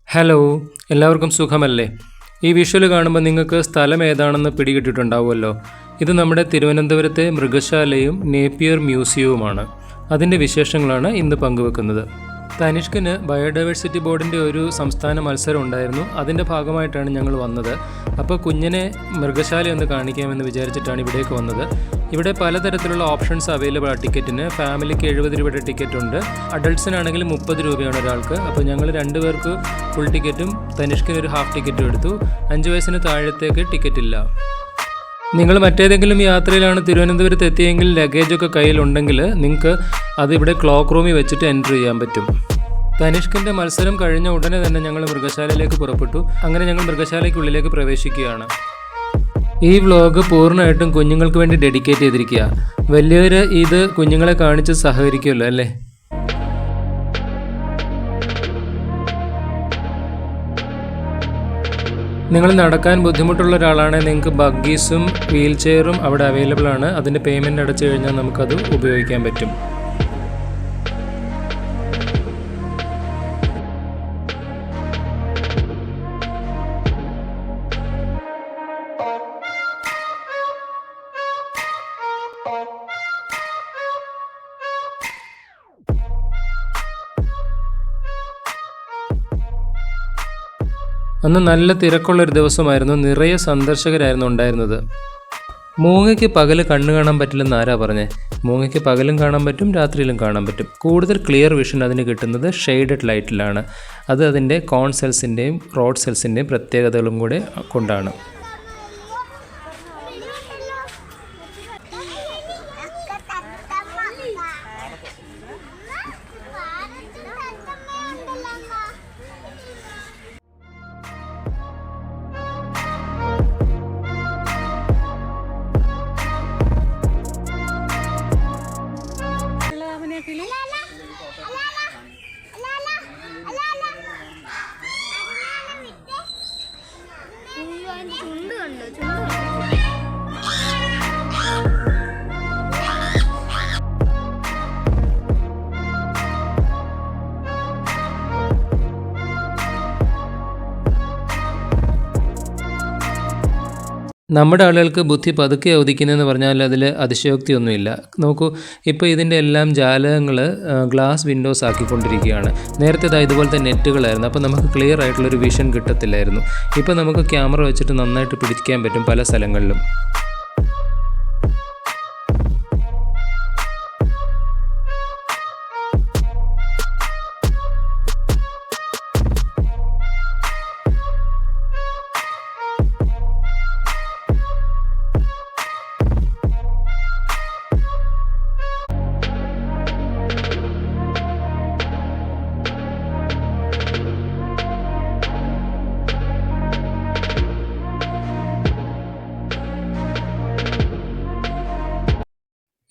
Hello, എല്ലാവർക്കും സുഖമല്ലേ? ഈ വിഷ്വൽ കാണുമ്പോൾ നിങ്ങൾക്ക് സ്ഥലം ഏതാണെന്ന് പിടികിട്ടിട്ടുണ്ടാവുമല്ലോ. ഇത് നമ്മുടെ തിരുവനന്തപുരത്തെ മൃഗശാലയും നേപ്പിയർ മ്യൂസിയവുമാണ്. അതിൻ്റെ വിശേഷങ്ങളാണ് ഇന്ന് പങ്കുവെക്കുന്നത്. തനിഷ്കിന് ബയോഡൈവേഴ്സിറ്റി ബോർഡിൻ്റെ ഒരു സംസ്ഥാന മത്സരം ഉണ്ടായിരുന്നു. അതിൻ്റെ ഭാഗമായിട്ടാണ് ഞങ്ങൾ വന്നത്. അപ്പോൾ കുഞ്ഞിനെ മൃഗശാല ഒന്ന് കാണിക്കാമെന്ന് വിചാരിച്ചിട്ടാണ് ഇവിടേക്ക് വന്നത്. ഇവിടെ പലതരത്തിലുള്ള ഓപ്ഷൻസ് അവൈലബിൾ ആ ടിക്കറ്റിന്. ഫാമിലിക്ക് 70 രൂപയുടെ ടിക്കറ്റ് ഉണ്ട്, അഡൾട്ട്സിനാണെങ്കിൽ 30 രൂപയാണ് ഒരാൾക്ക്. അപ്പോൾ ഞങ്ങൾ 2 പേർക്ക് ഫുൾ ടിക്കറ്റും തനിഷ്കിന് ഒരു ഹാഫ് ടിക്കറ്റും എടുത്തു. 5 വയസ്സിന് താഴത്തേക്ക് ടിക്കറ്റ് ഇല്ല. നിങ്ങൾ മറ്റേതെങ്കിലും യാത്രയിലാണ് തിരുവനന്തപുരത്ത് എത്തിയെങ്കിൽ ലഗേജൊക്കെ കയ്യിലുണ്ടെങ്കിൽ നിങ്ങൾക്ക് അതിവിടെ ക്ലോക്ക് റൂമിൽ വെച്ചിട്ട് എൻട്രി ചെയ്യാൻ പറ്റും. തനിഷ്കിൻ്റെ മത്സരം കഴിഞ്ഞ ഉടനെ തന്നെ ഞങ്ങൾ മൃഗശാലയിലേക്ക് പുറപ്പെട്ടു. അങ്ങനെ ഞങ്ങൾ മൃഗശാലയ്ക്കുള്ളിലേക്ക് പ്രവേശിക്കുകയാണ്. ഈ വ്ലോഗ് പൂർണ്ണമായിട്ടും കുഞ്ഞുങ്ങൾക്ക് വേണ്ടി ഡെഡിക്കേറ്റ് ചെയ്തിരിക്കുക. വലിയവർ ഇത് കുഞ്ഞുങ്ങളെ കാണിച്ച് സഹകരിക്കുമല്ലോ അല്ലേ? നിങ്ങൾ നടക്കാൻ ബുദ്ധിമുട്ടുള്ള ഒരാളാണെങ്കിൽ നിങ്ങൾക്ക് ബഗ്ഗീസും വീൽ ചെയറും അവിടെ അവൈലബിൾ ആണ്. അതിൻ്റെ പേയ്മെൻറ്റ് അടച്ചു കഴിഞ്ഞാൽ നമുക്കത് ഉപയോഗിക്കാൻ പറ്റും. അന്ന് നല്ല തിരക്കുള്ളൊരു ദിവസമായിരുന്നു. നിറയെ സന്ദർശകരായിരുന്നു ഉണ്ടായിരുന്നത്. മൂങ്ങയ്ക്ക് പകൽ കണ്ണ് കാണാൻ പറ്റില്ലെന്ന് ആരാ പറഞ്ഞേ? മൂങ്ങയ്ക്ക് പകലും കാണാൻ പറ്റും, രാത്രിയിലും കാണാൻ പറ്റും. കൂടുതൽ ക്ലിയർ വിഷൻ അതിന് കിട്ടുന്നത് ഷെയ്ഡഡ് ലൈറ്റിലാണ്. അത് അതിൻ്റെ കോൺ സെൽസിൻ്റെയും റോഡ് സെൽസിൻ്റെയും പ്രത്യേകതകളും കൂടെ കൊണ്ടാണ്. നമ്മുടെ ആളുകൾക്ക് ബുദ്ധി പതുക്കെ ഉദിക്കുന്നതെന്ന് പറഞ്ഞാൽ അതിൽ അതിശയോക്തിയൊന്നുമില്ല. നോക്കൂ, ഇപ്പോൾ ഇതിൻ്റെ എല്ലാം ജാലകങ്ങൾ ഗ്ലാസ് വിൻഡോസ് ആക്കിക്കൊണ്ടിരിക്കുകയാണ്. നേരത്തെ ഇതുപോലത്തെ നെറ്റുകളായിരുന്നു. അപ്പോൾ നമുക്ക് ക്ലിയർ ആയിട്ടുള്ളൊരു വിഷൻ കിട്ടത്തില്ലായിരുന്നു. ഇപ്പോൾ നമുക്ക് ക്യാമറ വെച്ചിട്ട് നന്നായിട്ട് പിടിക്കാൻ പറ്റും പല സ്ഥലങ്ങളിലും.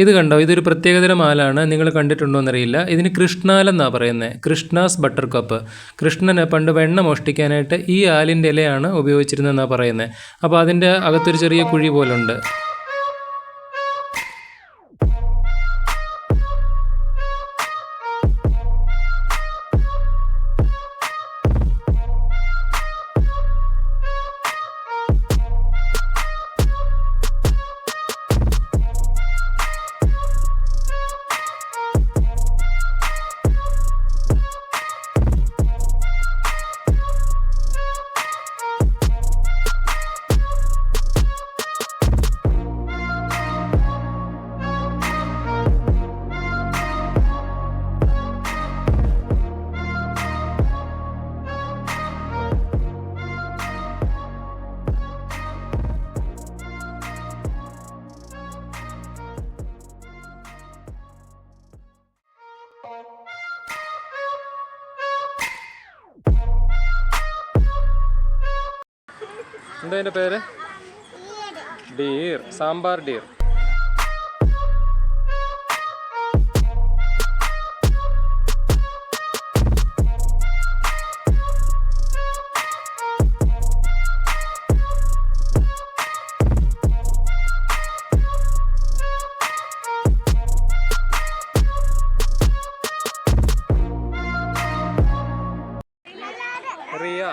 ഇത് കണ്ടോ, ഇതൊരു പ്രത്യേകതരം ആലാണ്. നിങ്ങൾ കണ്ടിട്ടുണ്ടോ എന്നറിയില്ല. ഇതിന് കൃഷ്ണാലെന്നാണ് പറയുന്നത്. Krishna's butter cup. കൃഷ്ണന് പണ്ട് വെണ്ണ മോഷ്ടിക്കാനായിട്ട് ഈ ആലിൻ്റെ ഇലയാണ് ഉപയോഗിച്ചിരുന്നതെന്നാണ് പറയുന്നത്. അപ്പോൾ അതിൻ്റെ അകത്തൊരു ചെറിയ കുഴി പോലുണ്ട്. എന്താ അതിൻ്റെ പേര്? Deer, sambar deer. റിയ.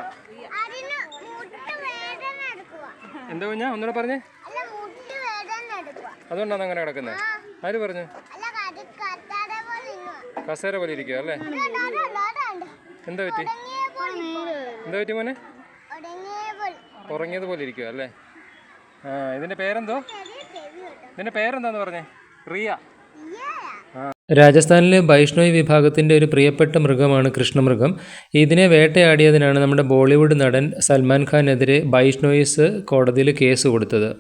എന്താ കുഞ്ഞാ ഒന്നുകൂടെ പറഞ്ഞേ? അതുകൊണ്ടാണ് അങ്ങനെ കിടക്കുന്നത്. ആര് പറഞ്ഞു? കസേര പോലെ ഇരിക്കുക അല്ലേ? എന്താ പറ്റി? എന്താ പറ്റി മോനെ? ഉറങ്ങിയത് പോലെ ഇരിക്കുക അല്ലേ? ആ, ഇതിന്റെ പേരെന്തോ? ഇതിന്റെ പേരെന്താന്ന് പറഞ്ഞേ? റിയ. രാജസ്ഥാനിലെ ബൈഷ്ണോയി വിഭാഗത്തിൻ്റെ ഒരു പ്രിയപ്പെട്ട മൃഗമാണ് കൃഷ്ണമൃഗം. ഇതിനെ വേട്ടയാടിയതിനാണ് നമ്മുടെ ബോളിവുഡ് നടൻ സൽമാൻ ഖാനെതിരെ ബൈഷ്ണോയിസ് കോടതിയിൽ കേസ് കൊടുത്തത്.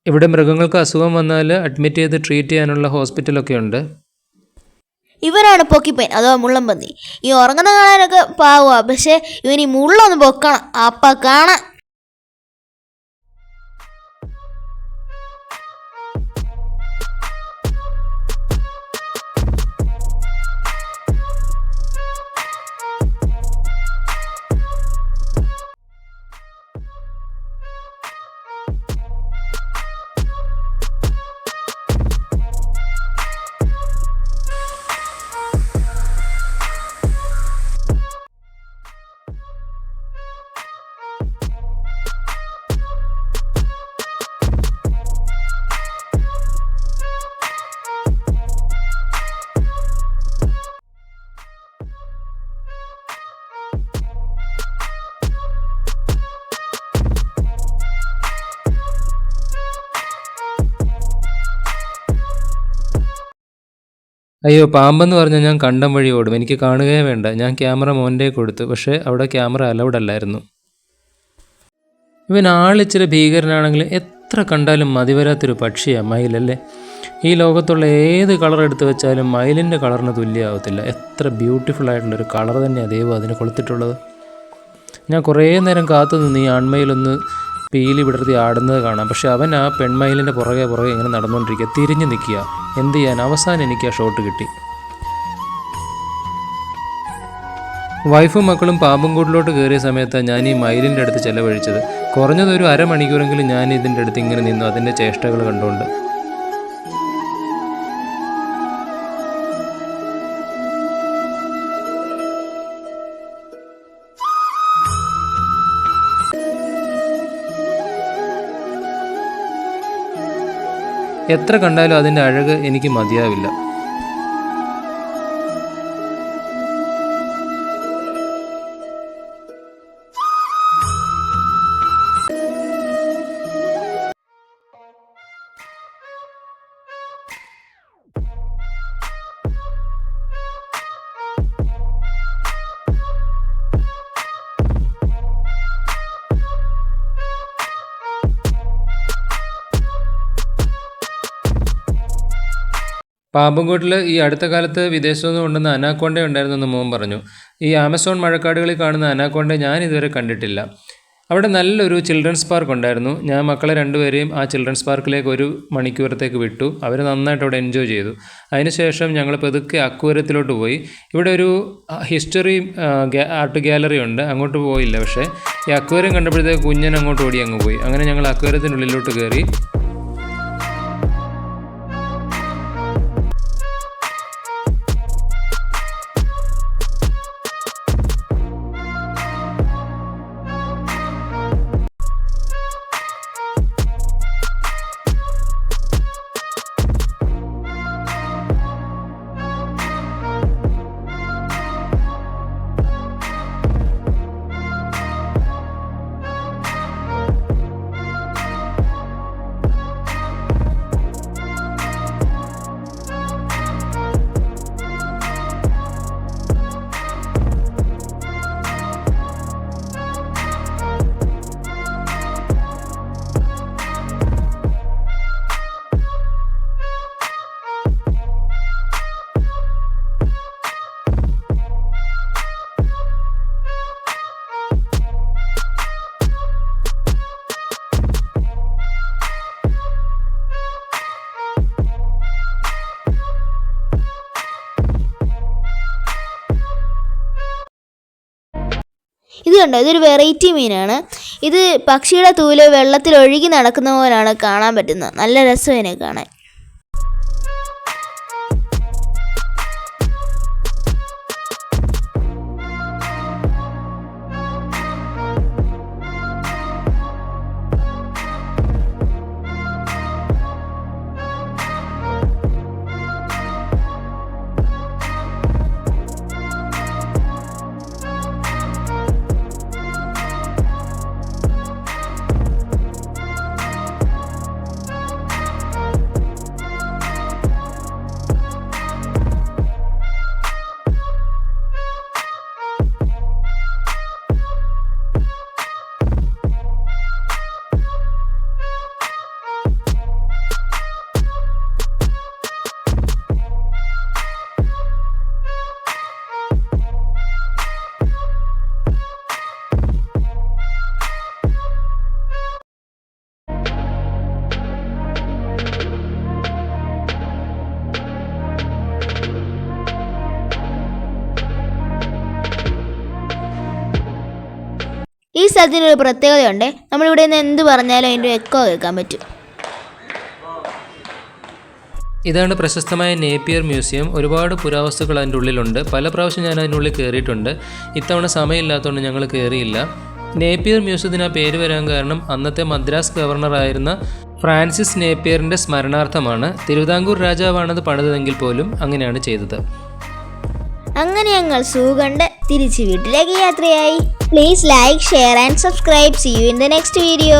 ഇവിടെ മൃഗങ്ങൾക്ക് അസുഖം വന്നാൽ അഡ്മിറ്റ് ചെയ്ത് ട്രീറ്റ് ചെയ്യാനുള്ള ഹോസ്പിറ്റലൊക്കെ ഉണ്ട്. ഇവരാണ് പൊക്കിപ്പൻ അഥവാ മുള്ളംപന്നി. ഈ ഉറങ്ങുന്ന കാണാനൊക്കെ പാവുക, പക്ഷേ ഇവന് ഈ മുള്ളൊന്ന് പൊക്കണം, അപ്പ കാണാൻ. അയ്യോ, പാമ്പെന്ന് പറഞ്ഞാൽ ഞാൻ കണ്ടം വഴി ഓടും, എനിക്ക് കാണുകയേ വേണ്ട. ഞാൻ ക്യാമറ മോൻ്റെ കൊടുത്തു, പക്ഷേ അവിടെ ക്യാമറ അലൗഡ് അല്ലായിരുന്നു. ഇവൻ ആളിച്ചിരി ഭീകരനാണെങ്കിൽ എത്ര കണ്ടാലും മതിവരാത്തൊരു പക്ഷിയാണ് മയിലല്ലേ. ഈ ലോകത്തുള്ള ഏത് കളർ എടുത്ത് വെച്ചാലും മയിലിൻ്റെ കളറിന് തുല്യമാവത്തില്ല. എത്ര ബ്യൂട്ടിഫുൾ ആയിട്ടുള്ളൊരു കളർ തന്നെയാണ് ദൈവം അതിന് കൊളുത്തിട്ടുള്ളത്. ഞാൻ കുറേ നേരം കാത്തു നിന്ന് ഈ ആൺമയിലൊന്ന് പീലി വിടർത്തി ആടുന്നത് കാണാം. പക്ഷെ അവൻ ആ പെൺമയിലിൻ്റെ പുറകെ ഇങ്ങനെ നടന്നുകൊണ്ടിരിക്കുക, തിരിഞ്ഞ് നിൽക്കുക. എന്ത് ചെയ്യാൻ, അവസാനം എനിക്ക് ആ ഷോട്ട് കിട്ടി. വൈഫും മക്കളും പാമ്പും കൂട്ടിലോട്ട് കയറിയ സമയത്താണ് ഞാൻ ഈ മയിലിൻ്റെ അടുത്ത് ചിലവഴിച്ചത്. കുറഞ്ഞതൊരു അരമണിക്കൂറെങ്കിലും ഞാൻ ഇതിൻ്റെ അടുത്ത് ഇങ്ങനെ നിന്നു, അതിൻ്റെ ചേഷ്ടകൾ കണ്ടുകൊണ്ട്. എത്ര കണ്ടാലും അതിൻ്റെ അഴക് എനിക്ക് മതിയാവില്ല. പാമ്പുംകോട്ടിൽ ഈ അടുത്ത കാലത്ത് വിദേശത്തു നിന്ന് കൊണ്ടുവന്ന അനാക്കോണ്ട ഉണ്ടായിരുന്നെന്ന് മോൻ പറഞ്ഞു. ഈ ആമസോൺ മഴക്കാടുകളിൽ കാണുന്ന അനാക്കോണ്ട ഞാൻ ഇതുവരെ കണ്ടിട്ടില്ല. അവിടെ നല്ലൊരു ചിൽഡ്രൻസ് പാർക്ക് ഉണ്ടായിരുന്നു. ഞാൻ മക്കളെ രണ്ടുപേരെയും ആ ചിൽഡ്രൻസ് പാർക്കിലേക്ക് 1 മണിക്കൂറത്തേക്ക് വിട്ടു. അവർ നന്നായിട്ട് അവിടെ എൻജോയ് ചെയ്തു. അതിനുശേഷം ഞങ്ങൾ പതുക്കെ അക്വേറിയത്തിലോട്ട് പോയി. ഇവിടെ ഒരു ഹിസ്റ്ററി ആർട്ട് ഗാലറി ഉണ്ട്, അങ്ങോട്ട് പോയില്ല. പക്ഷേ ഈ അക്വേറിയം കണ്ടപ്പോഴത്തേക്ക് കുഞ്ഞൻ അങ്ങോട്ട് ഓടി അങ്ങ് പോയി. അങ്ങനെ ഞങ്ങൾ അക്വേറിയത്തിനുള്ളിലോട്ട് കയറി. ഇത് കണ്ടോ, ഇതൊരു വെറൈറ്റി മീനാണ്. ഇത് പക്ഷിയുടെ തൂല് വെള്ളത്തിൽ ഒഴുകി നടക്കുന്ന പോലാണ് കാണാൻ പറ്റുന്നത്. നല്ല രസം ഇതിനെ കാണാൻ. ഈ സ്ഥലത്തിനൊരു പ്രത്യേകതയുണ്ട്. നമ്മളിവിടെ നിന്ന് എന്ത് പറഞ്ഞാലും അതിൻ്റെ എക്കോ കേൾക്കാൻ പറ്റും. ഇതാണ് പ്രശസ്തമായ നേപ്പിയർ മ്യൂസിയം. ഒരുപാട് പുരാവസ്തുക്കൾ അതിൻ്റെ ഉള്ളിലുണ്ട്. പല പ്രാവശ്യം ഞാൻ അതിനുള്ളിൽ കയറിയിട്ടുണ്ട്. ഇത്തവണ സമയമില്ലാത്തതുകൊണ്ട് ഞങ്ങൾ കയറിയില്ല. നേപ്പിയർ മ്യൂസിയത്തിന് ആ പേര് വരാൻ കാരണം അന്നത്തെ മദ്രാസ് ഗവർണറായിരുന്ന ഫ്രാൻസിസ് നേപ്പിയറിൻ്റെ സ്മരണാർത്ഥമാണ്. തിരുവിതാംകൂർ രാജാവാണത് പണിതതെങ്കിൽ പോലും അങ്ങനെയാണ് ചെയ്തത്. അങ്ങനെ ഞങ്ങൾ സൂ കണ്ട് തിരിച്ച് വീട്ടിലേക്ക് യാത്രയായി. Please like, share and subscribe. See you in the next video.